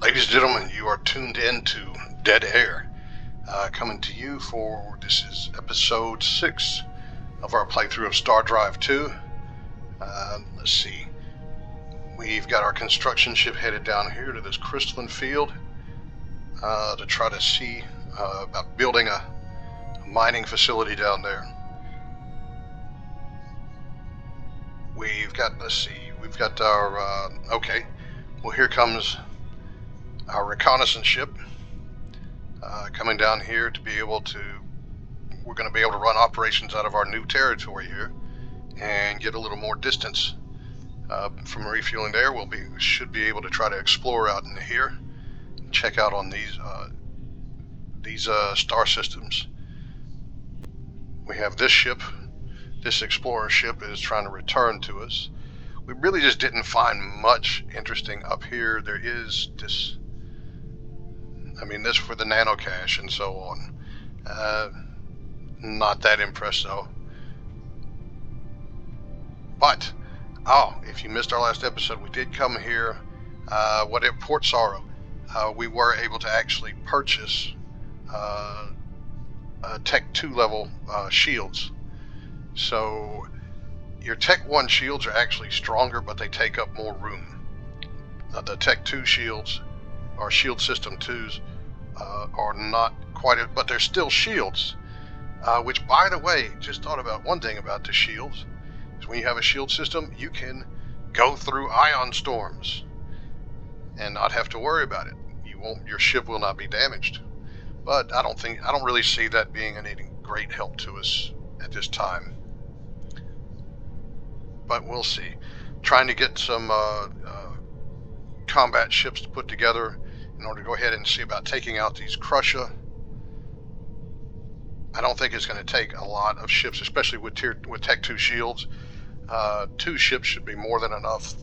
Ladies and gentlemen, you are tuned in to Dead Air, coming to you for, this is episode 6 of our playthrough of StarDrive2. Let's see, we've got our construction ship headed down here to this crystalline field to try to see about building a mining facility down there. We've got, we've got our, okay, well here comes our reconnaissance ship coming down here to be able to, we're going to be able to run operations out of our new territory here and get a little more distance from refueling there. Should be able to try to explore out in here, check out on these star systems. We have this ship, this explorer ship is trying to return to us. We really just didn't find much interesting up here. There is this, this for the nano cache and so on. Not that impressed though. But, if you missed our last episode, we did come here, at Port Sorrow. We were able to actually purchase Tech 2 level shields. So, your Tech 1 shields are actually stronger, but they take up more room. The Tech 2 shields, or Shield System 2s, are not quite, but they're still shields. Which, by the way, just thought about one thing about the shields. Is when you have a shield system, you can go through ion storms and not have to worry about it. Your ship will not be damaged. But I don't really see that being any great help to us at this time. But we'll see. Trying to get some combat ships to put together in order to go ahead and see about taking out these Crusher. I don't think it's going to take a lot of ships, especially with Tech 2 shields. 2 ships should be more than enough.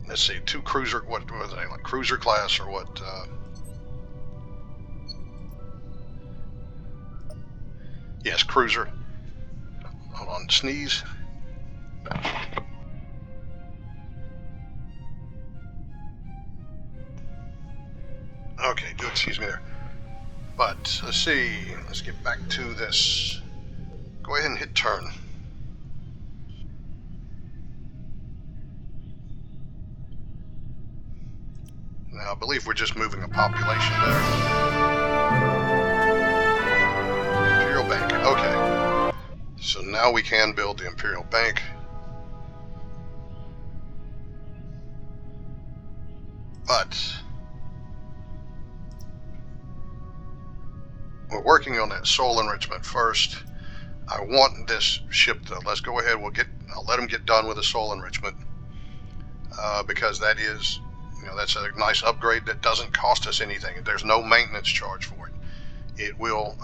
Let's see, 2 cruiser, what was they, like cruiser class or what? Yes, cruiser. Hold on, sneeze. Okay, do excuse me there. But, let's see, let's get back to this. Go ahead and hit turn. Now, I believe we're just moving a population there. Imperial Bank, okay. So now we can build the Imperial Bank. But we're working on that soul enrichment first. I want this ship to, let's go ahead, I'll let them get done with the soul enrichment. Because that is, that's a nice upgrade that doesn't cost us anything. There's no maintenance charge for it. It will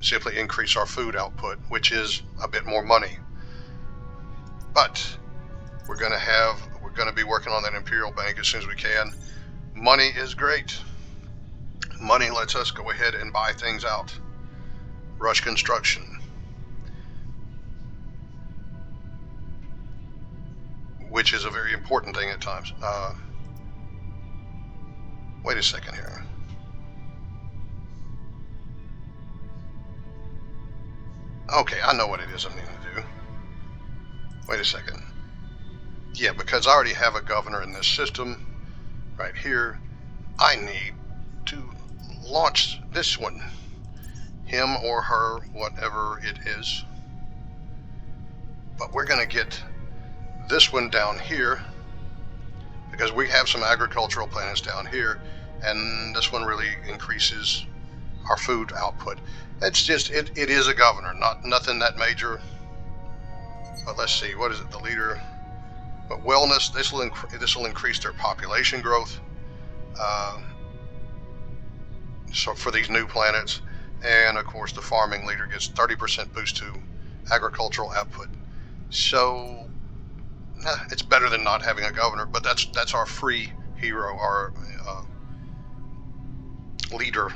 simply increase our food output, which is a bit more money. But we're going to be working on that Imperial Bank as soon as we can. Money is great. Money lets us go ahead and buy things out. Rush construction. Which is a very important thing at times. Wait a second here. Okay, I know what it is I need to do. Wait a second. Yeah, because I already have a governor in this system right here. I need to launch this one. Him or her, whatever it is. But we're going to get this one down here because we have some agricultural planets down here, and this one really increases our food output. It's just, it is a governor, nothing that major. But let's see, what is it, the leader? But wellness, this will increase their population growth. So for these new planets, and of course the farming leader gets 30% boost to agricultural output. So it's better than not having a governor, but that's our free hero, our leader.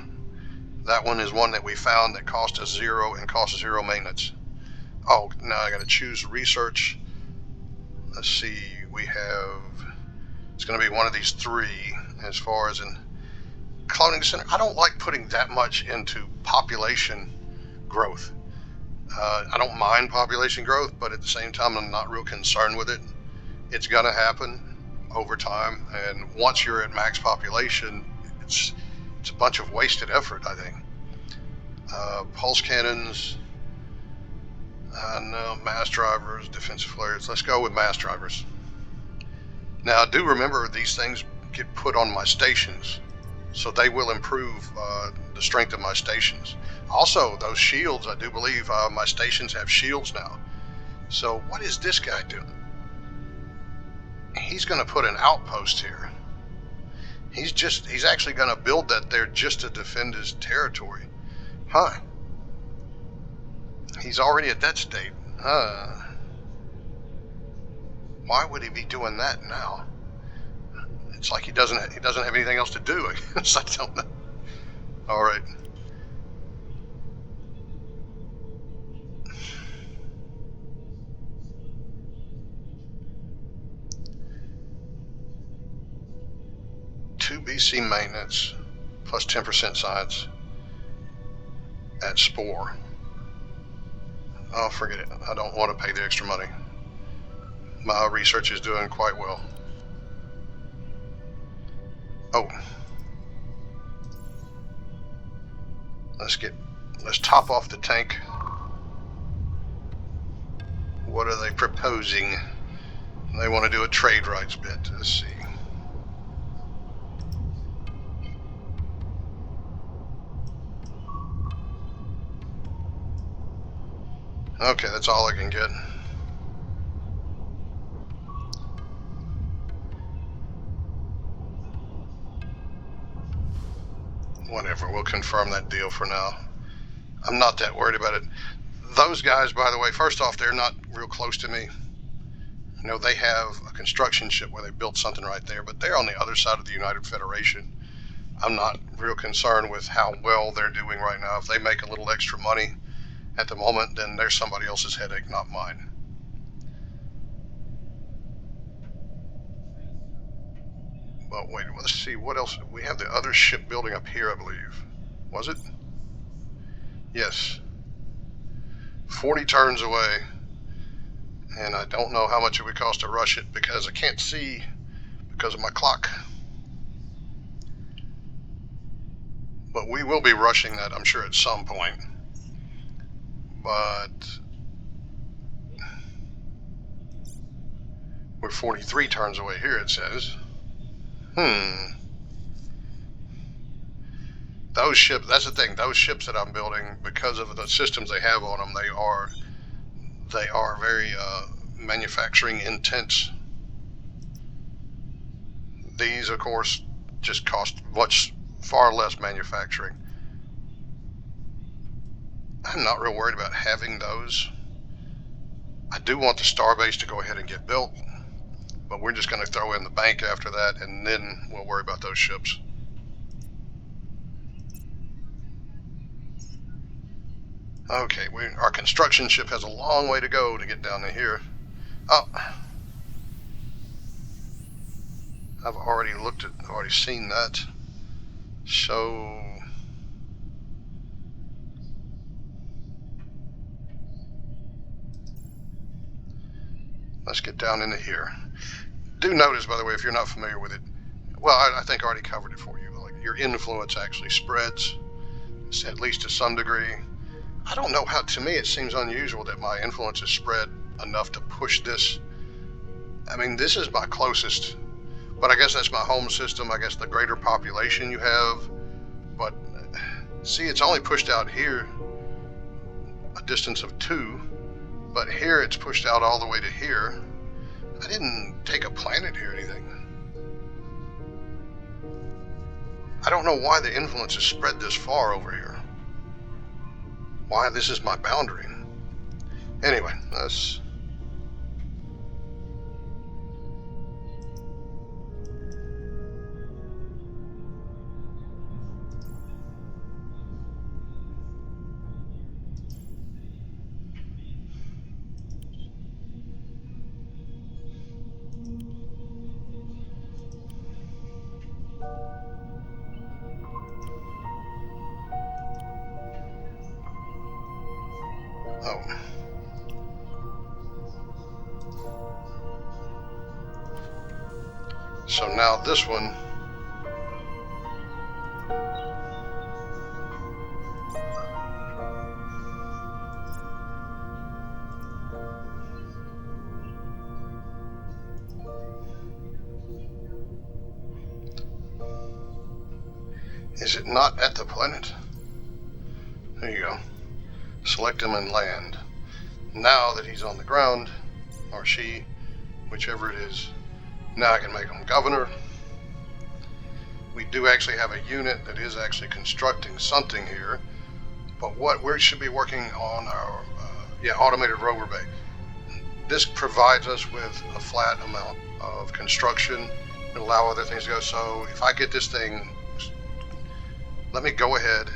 That one is one that we found that cost us 0 and cost 0 maintenance. Oh, now I got to choose research. Let's see, we have, it's going to be one of these three as far as in cloning center. I don't like putting that much into population growth. I don't mind population growth, but at the same time, I'm not real concerned with it. It's going to happen over time, and once you're at max population, it's a bunch of wasted effort, I think. Pulse cannons, no, mass drivers, defensive flares. Let's go with mass drivers. Now, do remember these things get put on my stations, so they will improve the strength of my stations. Also, those shields, I do believe my stations have shields now. So what is this guy doing? He's going to put an outpost here. He's actually going to build that there just to defend his territory. Huh. He's already at that state. Why would he be doing that now? It's like he doesn't have anything else to do. I guess I don't know. All right. BC maintenance plus 10% science at Spore. Oh, forget it. I don't want to pay the extra money. My research is doing quite well. Oh. Let's top off the tank. What are they proposing? They want to do a trade rights bit. Let's see. Okay, that's all I can get. Whatever, we'll confirm that deal for now. I'm not that worried about it. Those guys, by the way, first off, they're not real close to me. You know, they have a construction ship where they built something right there, but they're on the other side of the United Federation. I'm not real concerned with how well they're doing right now. If they make a little extra money at the moment, then there's somebody else's headache, not mine. Well, wait, let's see what else. We have the other ship building up here, I believe. Was it? Yes. 40 turns away. And I don't know how much it would cost to rush it because I can't see because of my clock. But we will be rushing that, I'm sure, at some point. But we're 43 turns away here, it says. Those ships, that's the thing, those ships that I'm building, because of the systems they have on them, they are very manufacturing intense. These, of course, just cost far less manufacturing. I'm not real worried about having those. I do want the starbase to go ahead and get built, but we're just going to throw in the bank after that, and then we'll worry about those ships. Okay, our construction ship has a long way to go to get down to here. Oh, I've already seen that. So let's get down into here. Do notice, by the way, if you're not familiar with it, well, I think I already covered it for you. Like, your influence actually spreads, at least to some degree. I don't know how, to me it seems unusual that my influence is spread enough to push this. I mean, this is my closest, but I guess that's my home system. I guess the greater population you have, but see, it's only pushed out here a distance of 2, but here it's pushed out all the way to here. I didn't take a planet here or anything. I don't know why the influence is spread this far over here. Why this is my boundary. Anyway, let's... So now this one, is it not at the planet? There you go. Select him and land. Now that he's on the ground, or she, whichever it is, now I can make him governor. We do actually have a unit that is actually constructing something here, but we should be working on our automated rover bay. This provides us with a flat amount of construction and allow other things to go. So if I get this thing, let me go ahead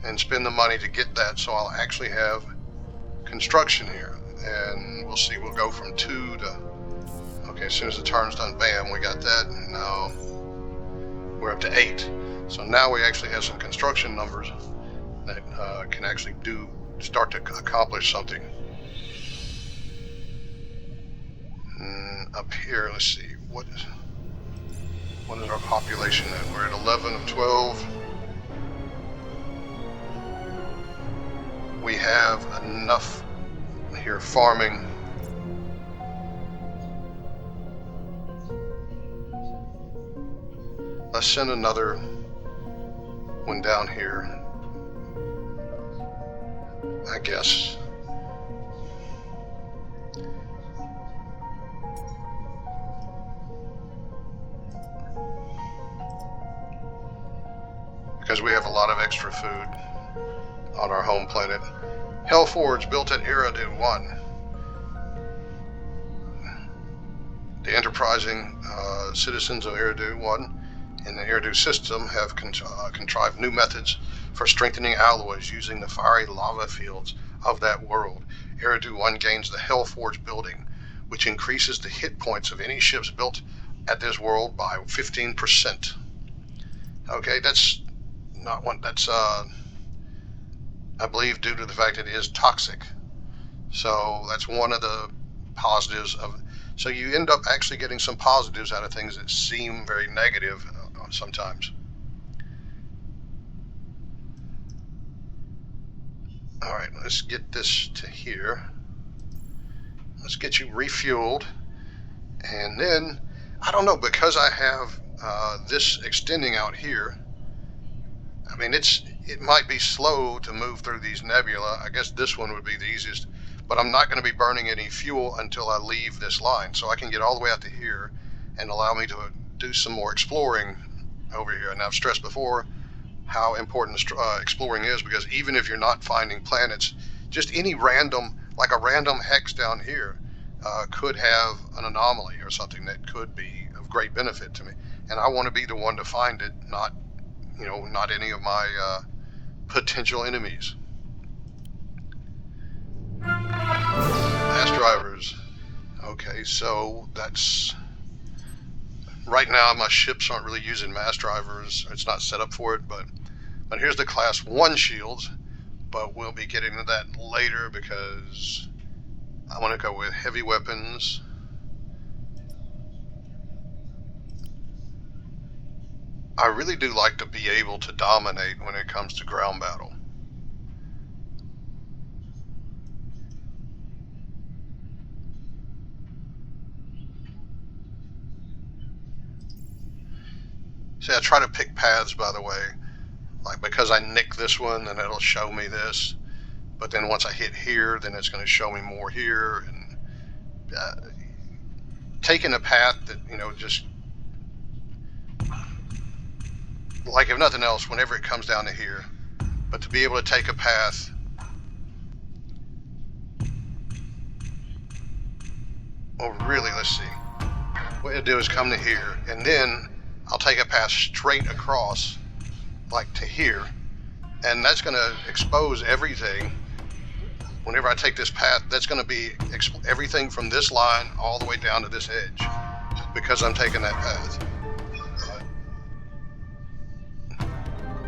and spend the money to get that, so I'll actually have construction here. And we'll see, we'll go from 2 to, okay, as soon as the turn's done, bam, we got that. And now we're up to 8. So now we actually have some construction numbers that can actually start to accomplish something. Up here, let's see, what is our population at? We're at 11 of 12. We have enough here farming. Let's send another one down here, I guess. Because we have a lot of extra food on our home planet. Hellforge built at Eridu 1. The enterprising citizens of Eridu 1 in the Eridu system have contrived new methods for strengthening alloys using the fiery lava fields of that world. Eridu 1 gains the Hellforge building, which increases the hit points of any ships built at this world by 15%. Okay, that's not one, that's I believe due to the fact that it is toxic. So that's one of the positives of, so you end up actually getting some positives out of things that seem very negative sometimes. All right, let's get this to here. Let's get you refueled. And then, I don't know, because I have this extending out here, I mean, it might be slow to move through these nebula. I guess this one would be the easiest, but I'm not going to be burning any fuel until I leave this line. So I can get all the way out to here and allow me to do some more exploring over here. And I've stressed before how important exploring is, because even if you're not finding planets, just any random, like a random hex down here could have an anomaly or something that could be of great benefit to me. And I want to be the one to find it, not any of my potential enemies. Mass drivers. Okay, so that's, right now my ships aren't really using mass drivers. It's not set up for it, but here's the class 1 shields, but we'll be getting to that later because I want to go with heavy weapons. I really do like to be able to dominate when it comes to ground battle. See, I try to pick paths, by the way, like because I nick this one, then it'll show me this. But then once I hit here, then it's going to show me more here. And taking a path that, just like, if nothing else, whenever it comes down to here, but to be able to take a path really, let's see, what it'll do is come to here, and then I'll take a path straight across, like to here, and that's going to expose everything. Whenever I take this path, that's going to be everything from this line all the way down to this edge, because I'm taking that path.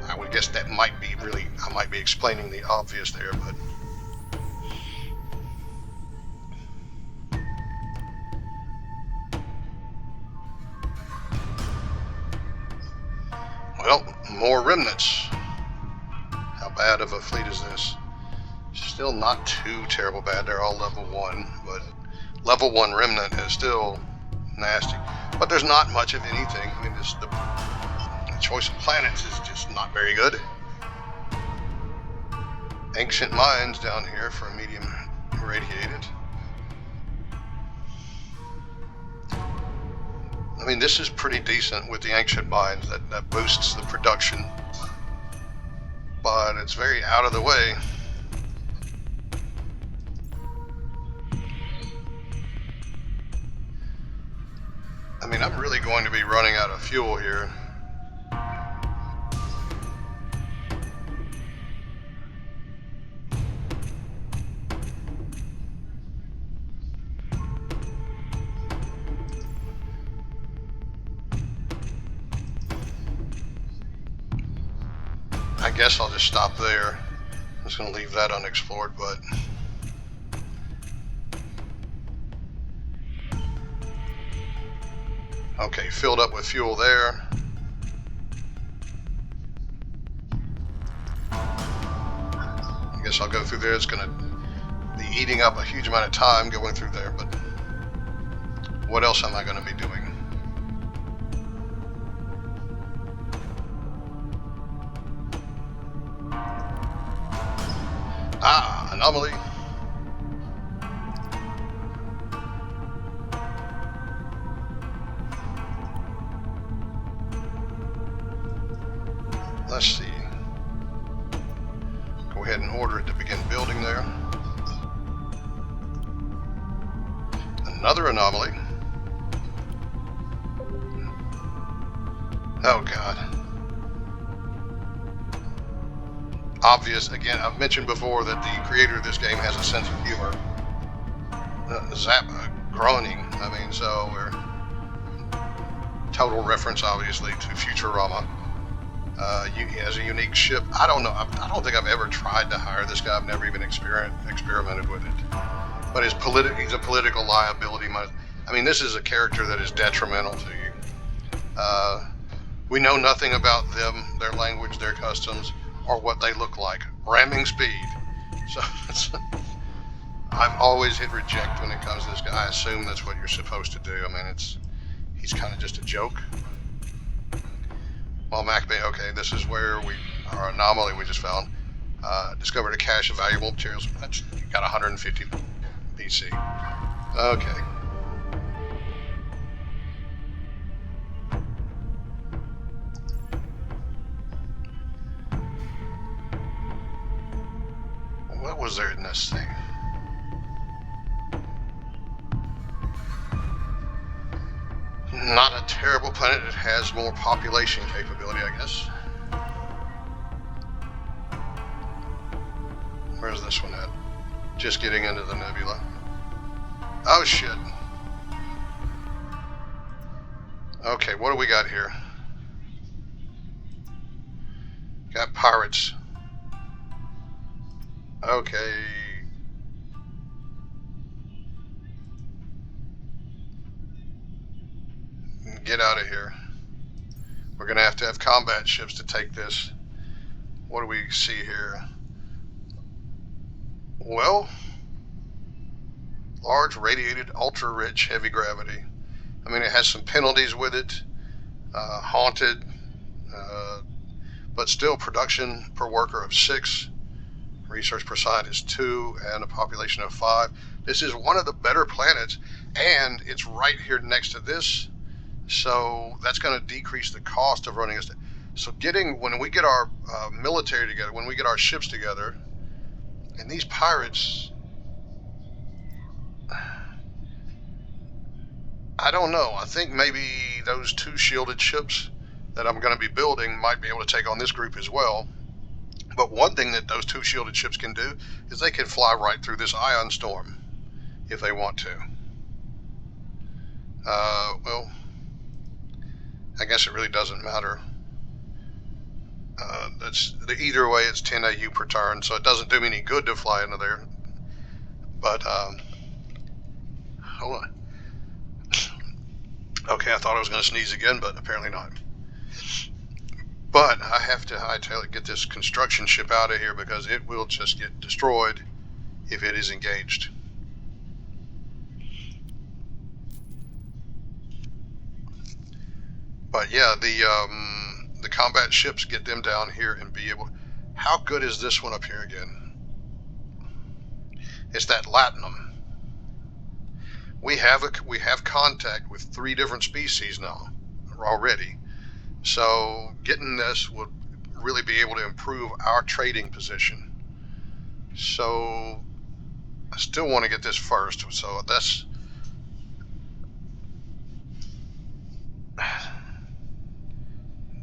I would guess that might be I might be explaining the obvious there, but more remnants. How bad of a fleet is this? Still not too terrible bad. They're all level 1, but level 1 remnant is still nasty. But there's not much of anything. I mean, the choice of planets is just not very good. Ancient mines down here for a medium irradiated. I mean, this is pretty decent with the ancient mines. That boosts the production. But it's very out of the way. I mean, I'm really going to be running out of fuel here. I guess I'll just stop there. I'm just going to leave that unexplored, but okay, filled up with fuel there. I guess I'll go through there. It's going to be eating up a huge amount of time going through there, but what else am I going to be doing? Ah, anomaly. Let's see. Go ahead and order it to begin building there. Another anomaly. Oh God. Obvious, again, I've mentioned before that the creator of this game has a sense of humor. Groaning, I mean, so we're total reference, obviously, to Futurama. He has a unique ship. I don't know, I don't think I've ever tried to hire this guy. I've never even experimented with it. But he's a political liability. I mean, this is a character that is detrimental to you. We know nothing about them, their language, their customs, or what they look like. Ramming speed. So I've always hit reject when it comes to this guy. I assume that's what you're supposed to do. I mean, he's kind of just a joke. Well, MacBay, okay, this is where our anomaly we just found. Discovered a cache of valuable materials. That's got 150 BC. Okay. What was there in this thing? Not a terrible planet. It has more population capability, I guess. Where's this one at? Just getting into the nebula. Oh shit. Okay, what do we got here? Got pirates. Okay. Get out of here. We're going to have combat ships to take this. What do we see here? Well, large radiated, ultra-rich, heavy gravity. I mean, it has some penalties with it. Haunted, but still production per worker of 6. Research per scientist 2, and a population of 5. This is one of the better planets, and it's right here next to this. So that's going to decrease the cost of running this. So when we get our military together, when we get our ships together, and these pirates, I don't know. I think maybe those 2 shielded ships that I'm going to be building might be able to take on this group as well. But one thing that those 2 shielded ships can do is they can fly right through this ion storm if they want to. Well, I guess it really doesn't matter. Either way, it's 10 AU per turn, so it doesn't do me any good to fly into there. But hold on. Okay, I thought I was going to sneeze again, but apparently not. But I have to hightail it, get this construction ship out of here, because it will just get destroyed if it is engaged. But yeah, the combat ships, get them down here and be able. How good is this one up here again? It's that Latinum. We have contact with 3 different species now already. So getting this would really be able to improve our trading position. So I still want to get this first. So that's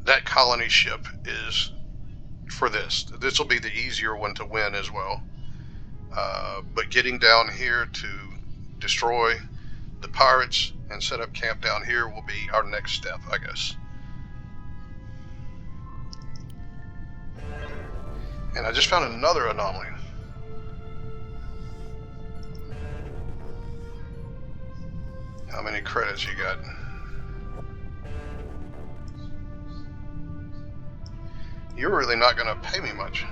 that colony ship is for this. This will be the easier one to win as well. But getting down here to destroy the pirates and set up camp down here will be our next step, I guess. And I just found another anomaly. How many credits you got? You're really not going to pay me much.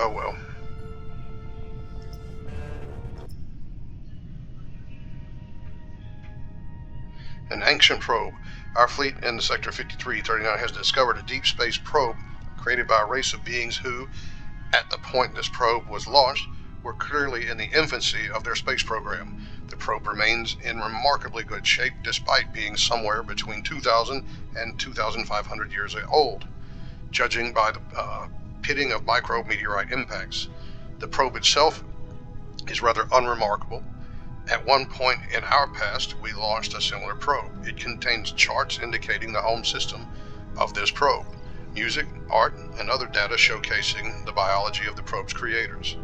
Oh well. An ancient probe. Our fleet in the Sector 5339 has discovered a deep space probe created by a race of beings who, at the point this probe was launched, were clearly in the infancy of their space program. The probe remains in remarkably good shape despite being somewhere between 2,000 and 2,500 years old, judging by the pitting of micrometeorite impacts. The probe itself is rather unremarkable. At one point in our past, we launched a similar probe. It contains charts indicating the home system of this probe, music, art, and other data showcasing the biology of the probe's creators.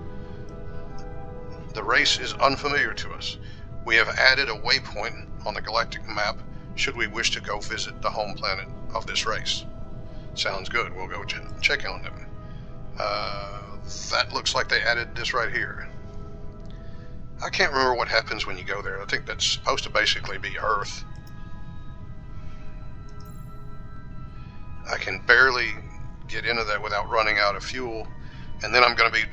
The race is unfamiliar to us. We have added a waypoint on the galactic map should we wish to go visit the home planet of this race. Sounds good. We'll go check on them. That looks like they added this right here. I can't remember what happens when you go there. I think that's supposed to basically be Earth. I can barely get into that without running out of fuel, and then I'm going to be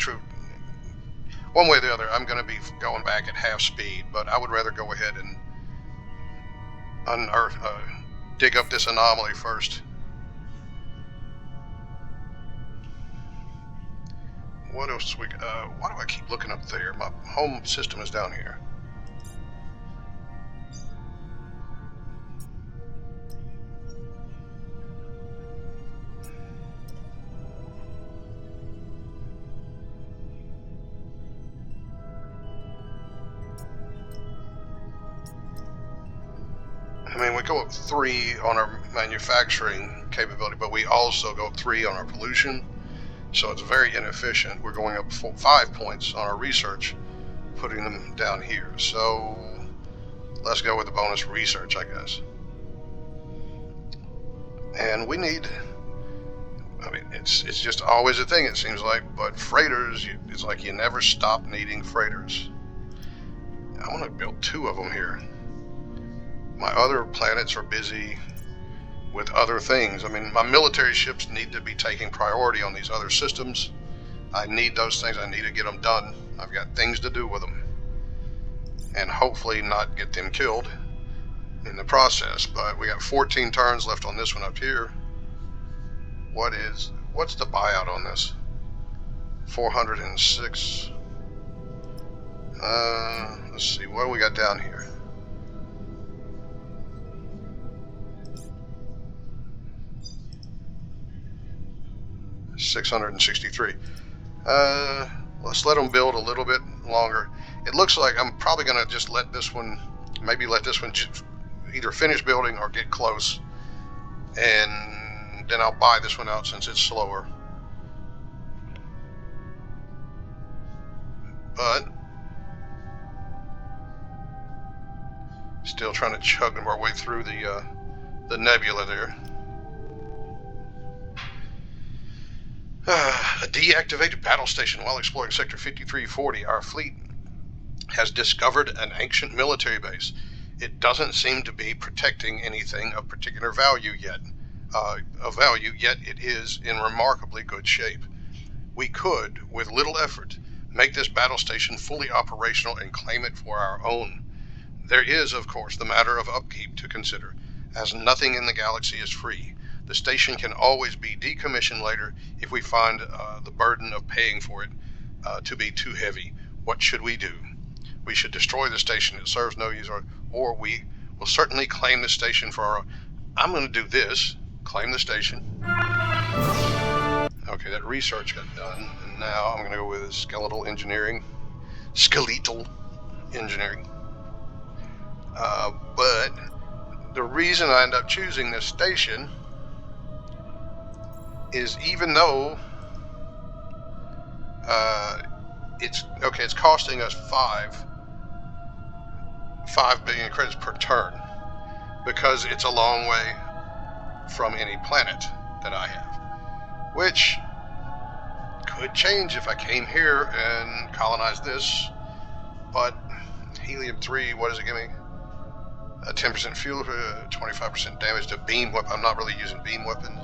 one way or the other, I'm going to be going back at half speed, but I would rather go ahead and unearth, dig up this anomaly first. What else why do I keep looking up there? My home system is down here. I mean, we go up 3 on our manufacturing capability, but we also go up 3 on our pollution. So it's very inefficient. We're going up 5 points on our research, putting them down here. So let's go with the bonus research, I guess. And we need, I mean, it's just always a thing, it seems like, but freighters, it's like you never stop needing freighters. I want to build 2 of them here. My other planets are busy with other things. I mean, my military ships need to be taking priority on these other systems. I need those things. I need to get them done. I've got things to do with them. And hopefully not get them killed in the process. But we got 14 turns left on this one up here. What's the buyout on this? 406. Let's see, what do we got down here? $663. Let's let them build a little bit longer. It looks like I'm probably going to just let this one either finish building or get close, and then I'll buy this one out since it's slower. But still trying to chug our way through the nebula there. A deactivated battle station while exploring Sector 5340. Our fleet has discovered an ancient military base. It doesn't seem to be protecting anything of particular value yet. Yet it is in remarkably good shape. We could, with little effort, make this battle station fully operational and claim it for our own. There is, of course, the matter of upkeep to consider, as nothing in the galaxy is free. The station can always be decommissioned later if we find the burden of paying for it to be too heavy. What should we do? We should destroy the station. It serves no use, or we will certainly claim the station for our own. I'm going to do this. Claim the station. Okay, that research got done, and now I'm going to go with skeletal engineering. Skeletal engineering. But the reason I end up choosing this station is even though it's costing us 5 billion credits per turn, because it's a long way from any planet that I have, which could change if I came here and colonized this. But helium-3, what does it give me? 10% fuel, 25% damage to beam weapon. I'm not really using beam weapons.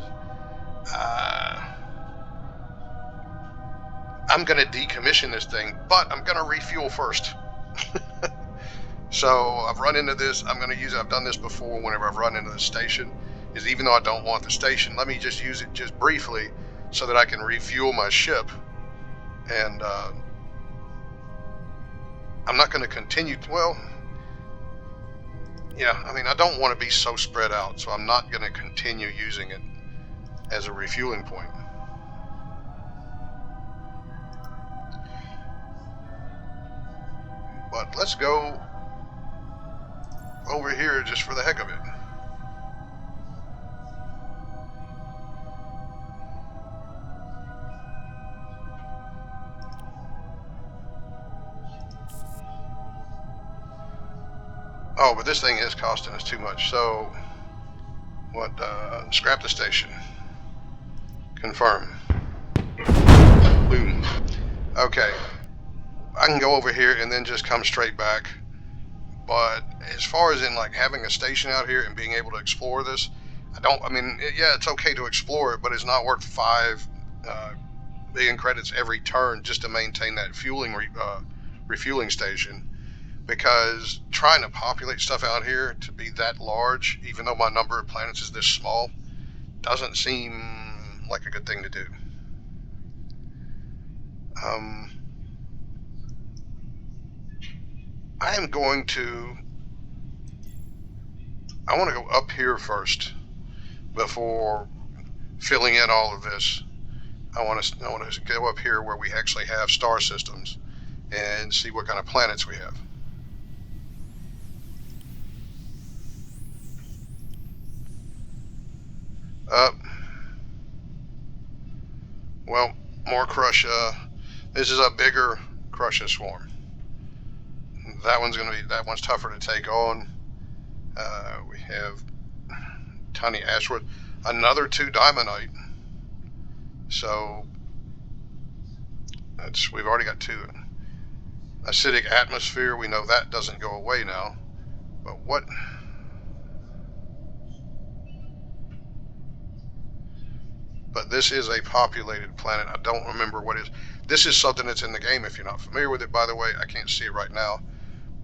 I'm going to decommission this thing, but I'm going to refuel first. So I've run into this. I'm going to use it. I've done this before whenever I've run into the station, is even though I don't want the station, let me just use it just briefly so that I can refuel my ship. And I'm not going to continue. Well, yeah, I mean, I don't want to be so spread out, so I'm not going to continue using it as a refueling point. But let's go over here just for the heck of it. Oh, but this thing is costing us too much, so what? Scrap the station. Confirm. Boom. Okay. I can go over here and then just come straight back. But as far as in like having a station out here and being able to explore this, yeah, it's okay to explore it, but it's not worth 5 billion credits every turn just to maintain that refueling station. Because trying to populate stuff out here to be that large, even though my number of planets is this small, doesn't seem like a good thing to do. I want to go up here first before filling in all of this. I want to go up here where we actually have star systems and see what kind of planets we have. Well, more Crusha. This is a bigger Crusha swarm. That one's tougher to take on. We have tiny asteroid, another 2 Diamondite. So we've already got 2. Acidic atmosphere, we know that doesn't go away now. But what? But this is a populated planet. I don't remember what is. This is something that's in the game if you're not familiar with it, by the way. I can't see it right now.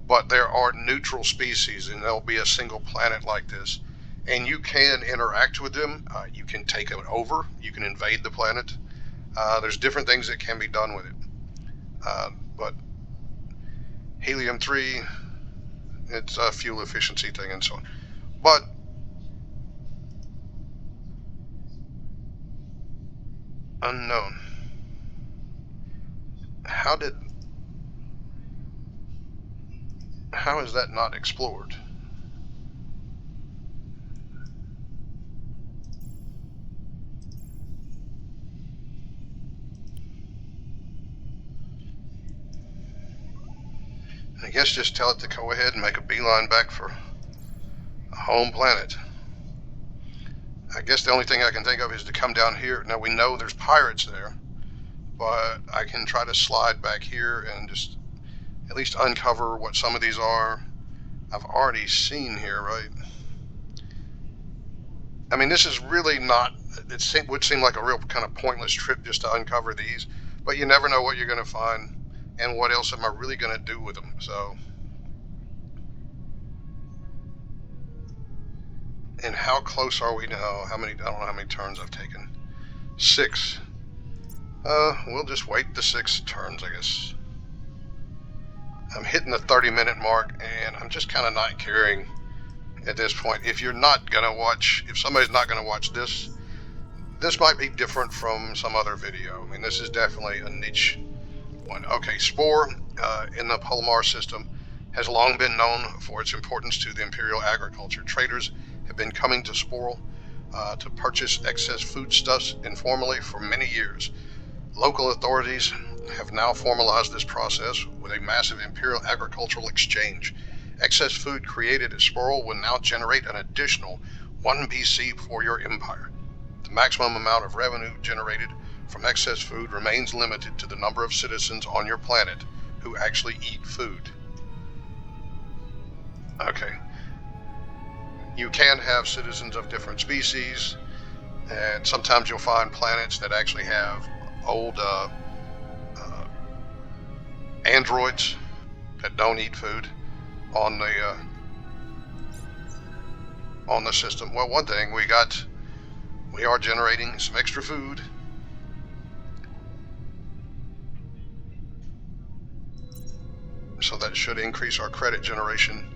But there are neutral species, and there'll be a single planet like this. And you can interact with them. You can take it over. You can invade the planet. There's different things that can be done with it. But helium-3, it's a fuel efficiency thing and so on. But unknown. How is that not explored? I guess just tell it to go ahead and make a beeline back for a home planet. I guess the only thing I can think of is to come down here. Now we know there's pirates there, but I can try to slide back here and just at least uncover what some of these are. I've already seen here, right? I mean, this is really not, it would seem like a real kind of pointless trip just to uncover these, but you never know what you're going to find and what else am I really going to do with them. So, and how close are we now? I don't know how many turns I've taken. 6. We'll just wait the 6 turns, I guess. I'm hitting the 30-minute mark, and I'm just kind of not caring at this point. If somebody's not going to watch this might be different from some other video. I mean, this is definitely a niche one. Okay, Spore in the Palomar system has long been known for its importance to the imperial agriculture. Traders have been coming to Spore to purchase excess foodstuffs informally for many years. Local authorities have now formalized this process with a massive imperial agricultural exchange. Excess food created at Spore will now generate an additional 1 BC for your empire. The maximum amount of revenue generated from excess food remains limited to the number of citizens on your planet who actually eat food. Okay. You can have citizens of different species, and sometimes you'll find planets that actually have old androids that don't eat food on the system. Well, one thing we are generating some extra food. So that should increase our credit generation.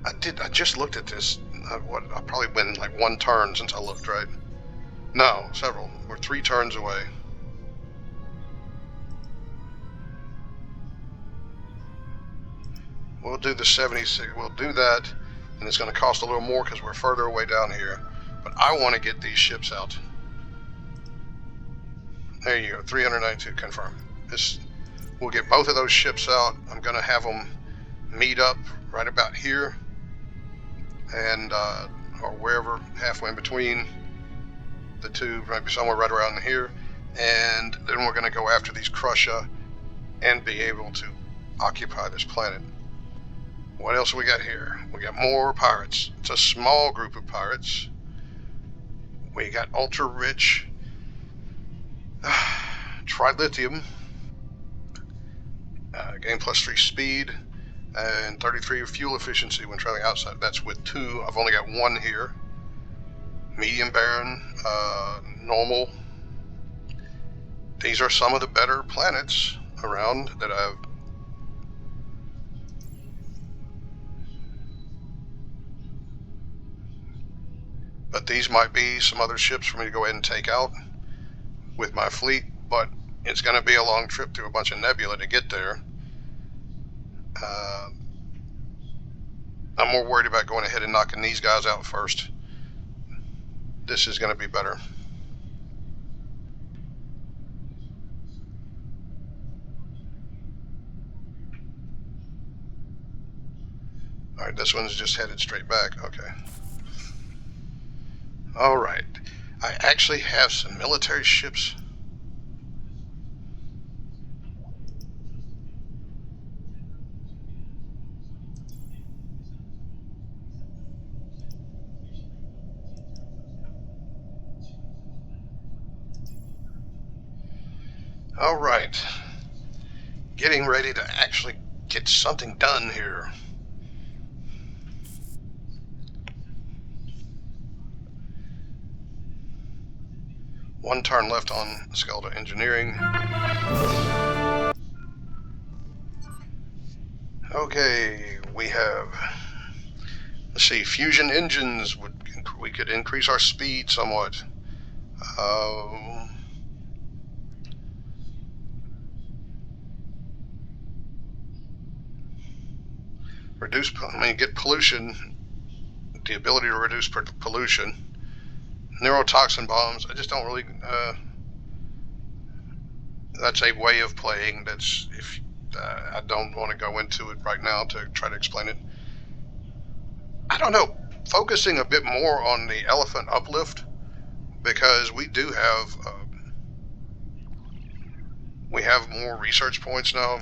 I just looked at this. I probably been like 1 turn since I looked, right? No, several. We're 3 turns away. We'll do the 76. We'll do that, and it's going to cost a little more because we're further away down here. But I want to get these ships out. There you go. 392 confirm. We'll get both of those ships out. I'm going to have them meet up right about here, and or wherever, halfway in between the two, maybe somewhere right around here. And then we're going to go after these Crusha and be able to occupy this planet. What else we got here? We got more pirates. It's a small group of pirates. We got ultra rich trilithium, gain +3 speed and 33 fuel efficiency when traveling outside. That's with 2. I've only got 1 here. Medium barren, normal. These are some of the better planets around that I've. But these might be some other ships for me to go ahead and take out with my fleet, but it's going to be a long trip through a bunch of nebula to get there. I'm more worried about going ahead and knocking these guys out first. This is going to be better. Alright, this one's just headed straight back. Okay. Alright. I actually have some military ships. Alright. Getting ready to actually get something done here. One turn left on skeletal engineering. Okay, we have, let's see, fusion engines. We could increase our speed somewhat. Get pollution, the ability to reduce pollution. Neurotoxin bombs, I just don't really, that's a way of playing that's, I don't want to go into it right now to try to explain it. I don't know, focusing a bit more on the elephant uplift, because we do have We have more research points now.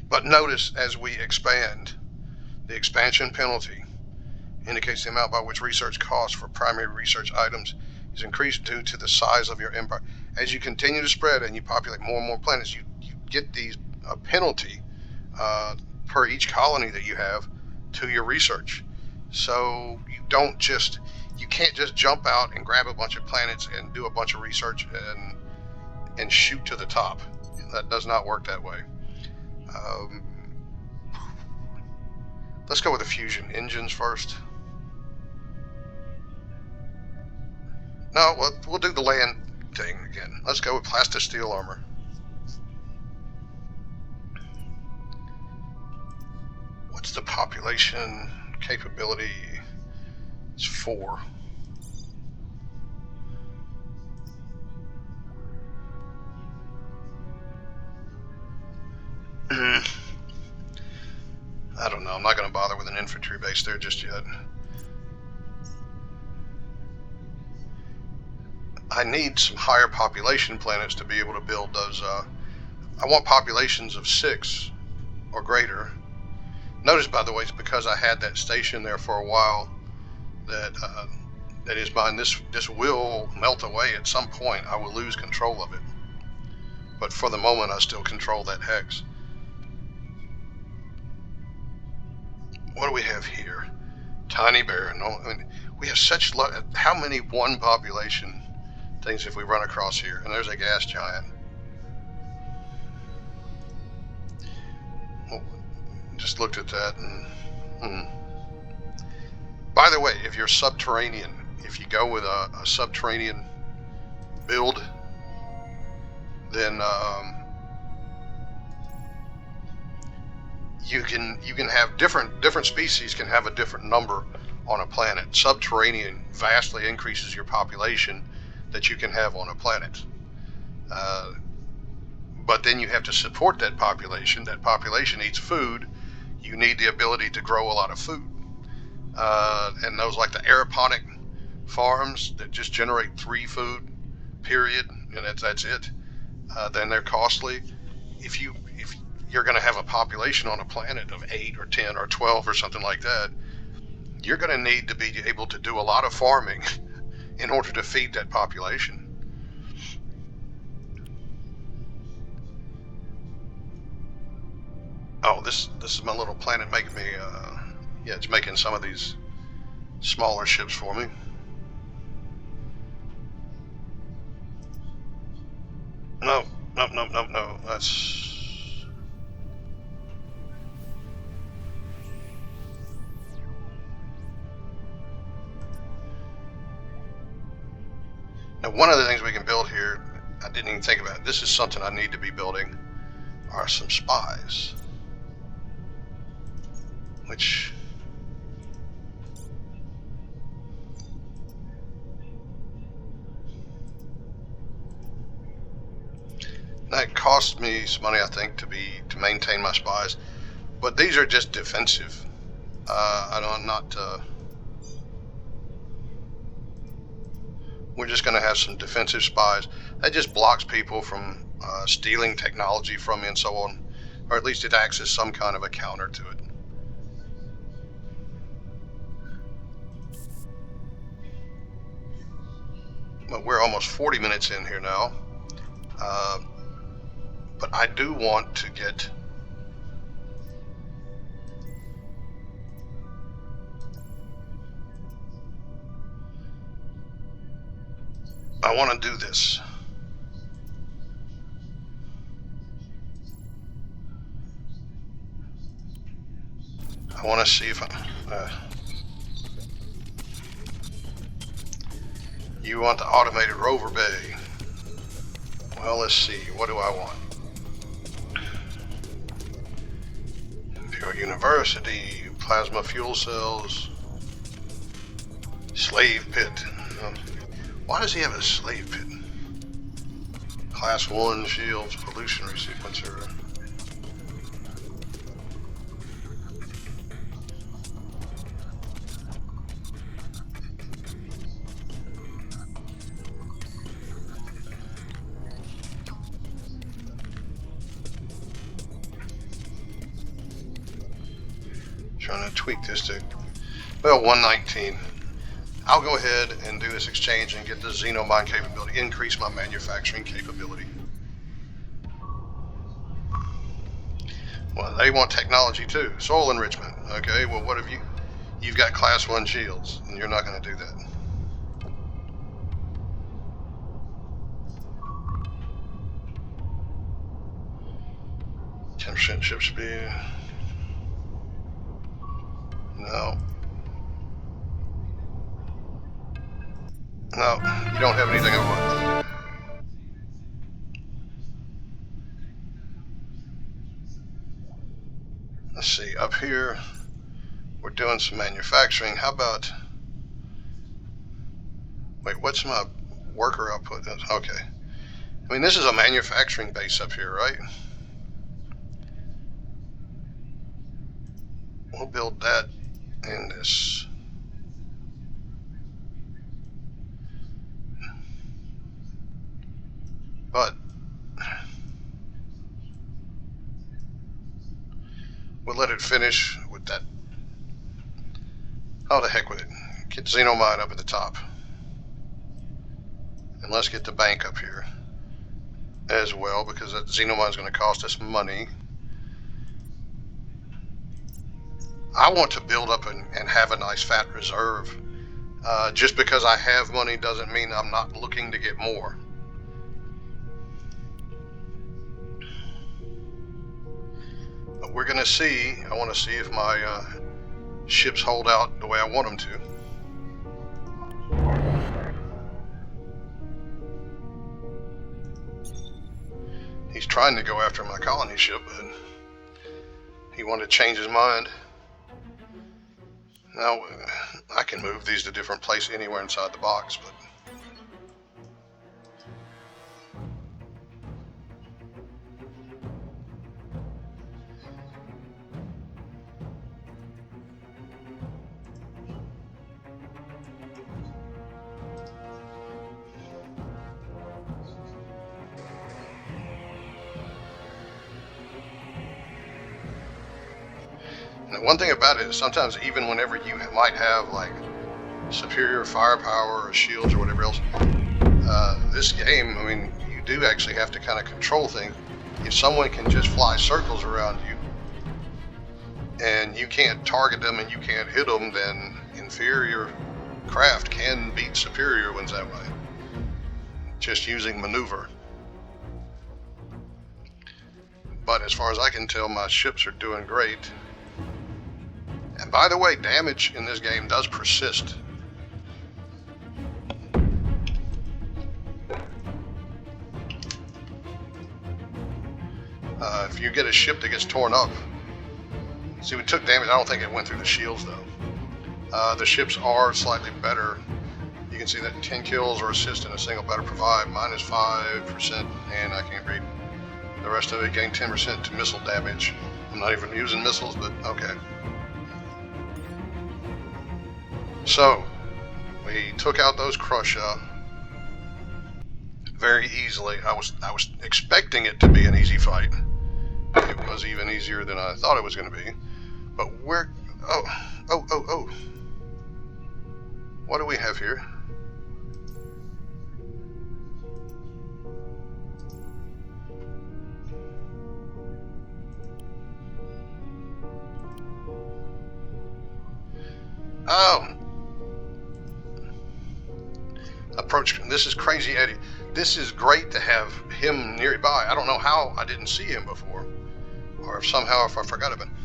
But notice as we expand, the expansion penalty indicates the amount by which research costs for primary research items is increased due to the size of your empire. As you continue to spread and you populate more and more planets, you get these a penalty per each colony that you have to your research. So you can't just jump out and grab a bunch of planets and do a bunch of research and shoot to the top. That does not work that way. Let's go with the fusion engines first. No, we'll do the land thing again. Let's go with plastisteel armor. What's the population capability? It's 4. I don't know. I'm not going to bother with an infantry base there just yet. I need some higher population planets to be able to build those. I want populations of 6 or greater. Notice, by the way, it's because I had that station there for a while that is mine. This will melt away at some point. I will lose control of it. But for the moment, I still control that hex. What do we have here? Tiny bear. No, I mean, we have such how many one population things if we run across here? And there's a gas giant. Well, just looked at that and By the way, if you're subterranean, if you go with a subterranean build, then you can have different species can have a different number on a planet. Subterranean vastly increases your population that you can have on a planet. But then you have to support that population. That population eats food. You need the ability to grow a lot of food. And those like the aeroponic farms that just generate 3 food, period, and that's it. Then they're costly. If you're going to have a population on a planet of 8 or 10 or 12 or something like that, you're going to need to be able to do a lot of farming in order to feed that population. Oh, this is my little planet making me, it's making some of these smaller ships for me. No, that's... Now, one of the things we can build here, I didn't even think about. This is something I need to be building, are some spies. Which... that costs me some money, I think, to maintain my spies. But these are just defensive. I'm not... we're just going to have some defensive spies. That just blocks people from stealing technology from me and so on. Or at least it acts as some kind of a counter to it. But we're almost 40 minutes in here now. But I do want to get... I want to do this. I want to see if you want the automated rover bay. Well, let's see. What do I want? Imperial University, plasma fuel cells, slave pit. Why does he have a slave pit? Class 1 shields, pollution resequencer. going to tweak this to, well, 119. I'll go ahead and do this exchange and get the xenomine capability, increase my manufacturing capability. Well, they want technology too. Soil enrichment. Okay, well, what have you? You've got class 1 shields, and you're not going to do that. 10% ship speed. No. No, you don't have anything I want. Let's see, up here, we're doing some manufacturing. How about, wait, what's my worker output? Okay. I mean, this is a manufacturing base up here, right? We'll build that in this. But we'll let it finish with that. Oh, the heck with it. Get Xenomine up at the top. And let's get the bank up here as well, because that Xenomine is going to cost us money. I want to build up and have a nice fat reserve. Just because I have money doesn't mean I'm not looking to get more. But we're going to see. I want to see if my ships hold out the way I want them to. He's trying to go after my colony ship, but he wanted to change his mind. Now, I can move these to different places anywhere inside the box, but and one thing about it is sometimes even whenever you might have like superior firepower or shields or whatever else, this game, I mean, you do actually have to kind of control things. If someone can just fly circles around you and you can't target them and you can't hit them, then inferior craft can beat superior ones that way, just using maneuver. But as far as I can tell, my ships are doing great. And by the way, damage in this game does persist. If you get a ship that gets torn up, see, we took damage. I don't think it went through the shields though. The ships are slightly better. You can see that 10 kills or assist in a single battle provide minus 5%, and I can't read. The rest of it gain 10% to missile damage. I'm not even using missiles, but okay. So, we took out those Crusher very easily. I was expecting it to be an easy fight. It was even easier than I thought it was going to be. But we're... Oh. What do we have here? Oh. Approach. This is Crazy Eddie. This is great to have him nearby. I don't know how I didn't see him before, or if I forgot about him.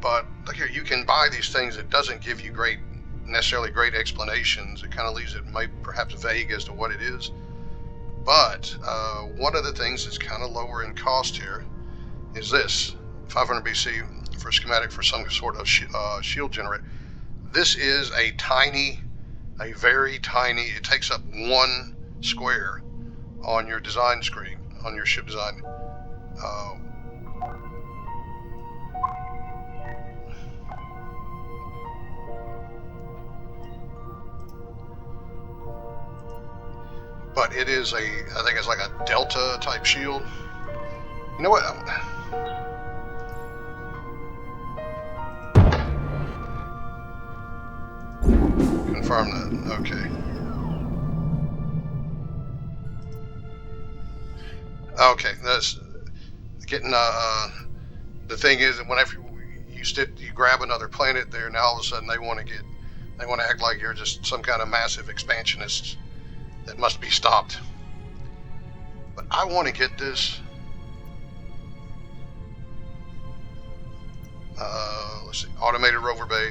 But look here, you can buy these things. It doesn't give you necessarily great explanations. It kind of leaves it perhaps vague as to what it is. But one of the things that's kind of lower in cost here is this 500 BC for a schematic for some sort of shield generator. This is a very tiny, it takes up 1 square on your design screen, on your ship design. But it is I think it's like a Delta type shield. You know what? confirm that. Okay. Okay, that's getting. The thing is, whenever you grab another planet there, now all of a sudden they want to act like you're just some kind of massive expansionist that must be stopped. But I want to get this. Let's see, automated rover bay.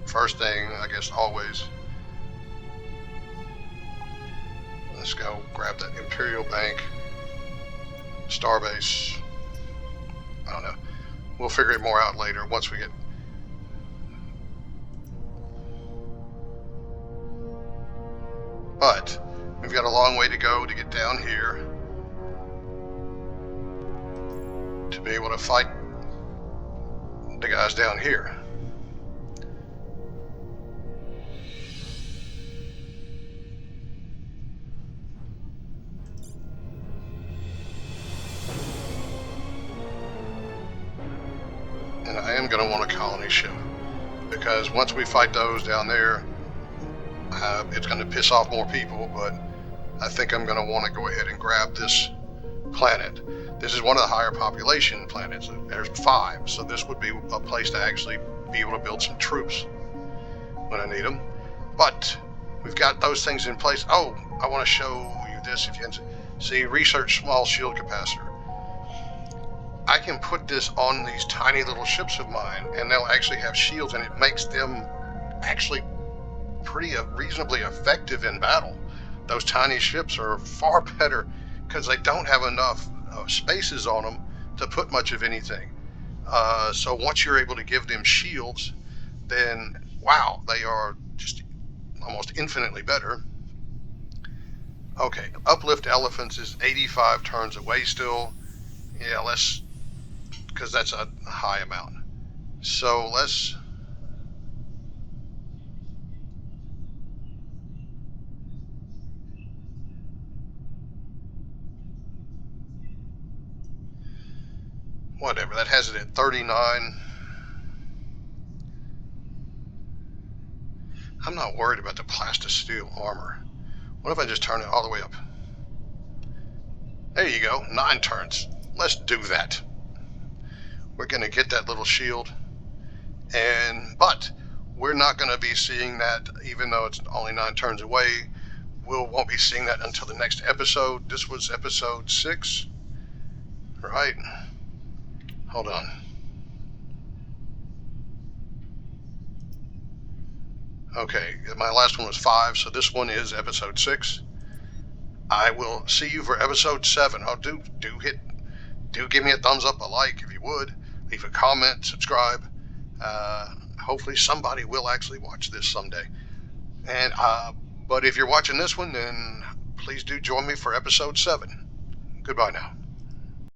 First thing, I guess, always. Let's go grab that Imperial Bank. Starbase. I don't know. We'll figure it more out later once we get. But we've got a long way to go to get down here to be able to fight the guys down here. And I am going to want a colony ship, because once we fight those down there, it's going to piss off more people, but I think I'm going to want to go ahead and grab this planet. This is one of the higher population planets. There's 5, so this would be a place to actually be able to build some troops when I need them. But we've got those things in place. Oh, I want to show you this. If you can see, research small shield capacitor. I can put this on these tiny little ships of mine, and they'll actually have shields, and it makes them actually pretty reasonably effective in battle. Those tiny ships are far better because they don't have enough spaces on them to put much of anything. So once you're able to give them shields, then wow, they are just almost infinitely better. Okay, uplift elephants is 85 turns away still. Yeah, let's, because that's a high amount. So let's. Whatever, that has it at 39. I'm not worried about the plastisteel armor. What if I just turn it all the way up? There you go, 9 turns. Let's do that. We're going to get that little shield, but we're not going to be seeing that, even though it's only 9 turns away. We won't be seeing that until the next episode. This was episode 6, right? Hold on. Okay, my last one was 5, so this one is episode 6. I will see you for episode 7. Oh, do give me a thumbs up, a like if you would. Leave a comment, subscribe. Hopefully somebody will actually watch this someday. And but if you're watching this one, then please do join me for episode 7. Goodbye now.